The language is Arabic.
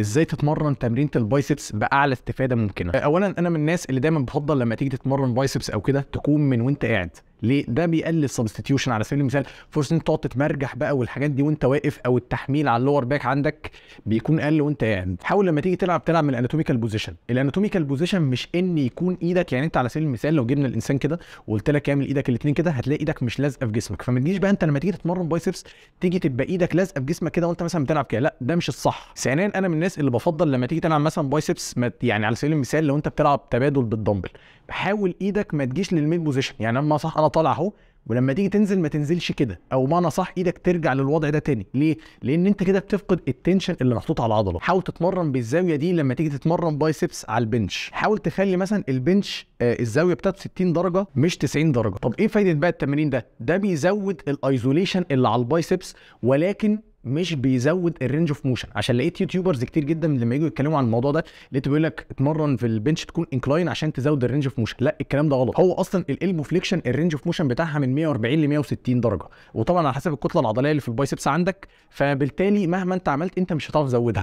ازاي تتمرن تمرينه البايسبس باعلى استفاده ممكنه. اولا انا من الناس اللي دايما بفضل لما تيجي تتمرن بايسبس او كده تكون من وانت قاعد. ليه؟ ده بيقلل سبستيتيوشن. على سبيل المثال فرصه انت تقعد تتمرجح بقى والحاجات دي وانت واقف، او التحميل على اللور باك عندك بيكون اقل وانت قاعد. حاول لما تيجي تلعب من الاناتوميكال بوزيشن. الاناتوميكال بوزيشن مش ان يكون ايدك، يعني انت على سبيل المثال لو جبنا الانسان كده وقلت لك اعمل ايدك الاثنين كده هتلاقي ايدك مش لازقه في جسمك، فما تجيش بقى انت لما تيجي تتمرن بايسبس تيجي تبقى ايدك لازقه في جسمك كده وانت مثلا بتلعب كده، لا ده مش الصح. ثانيا انا من الناس اللي بفضل لما تيجي تلعب مثلا بايسبس يعني على سبيل المثال لو انت بتلعب تبادل بالدمبل حاول ايدك ما تجيش للميد بوزيشن. يعني اما صح انا طالع اهو ولما تيجي تنزل ما تنزلش كده، او معنى صح ايدك ترجع للوضع ده تاني. ليه؟ لان انت كده بتفقد التنشن اللي محطوط على العضله. حاول تتمرن بالزاويه دي لما تيجي تتمرن بايسبس على البنش. حاول تخلي مثلا البنش الزاويه بتاعته 60 درجه مش 90 درجه. طب ايه فايده بقى التمرين ده؟ ده بيزود الايزوليشن اللي على البايسبس ولكن مش بيزود الرينج اوف موشن. عشان لقيت يوتيوبرز كتير جدا لما يجوا يتكلموا عن الموضوع ده لقيته بيقول لك اتمرن في البنش تكون انكلاين عشان تزود الرينج اوف موشن. لا الكلام ده غلط. هو اصلا الالبو فليكشن الرينج اوف موشن بتاعها من 140 ل 160 درجه، وطبعا على حسب الكتله العضليه اللي في البايسبس عندك، فبالتالي مهما انت عملت انت مش هتعرف تزودها.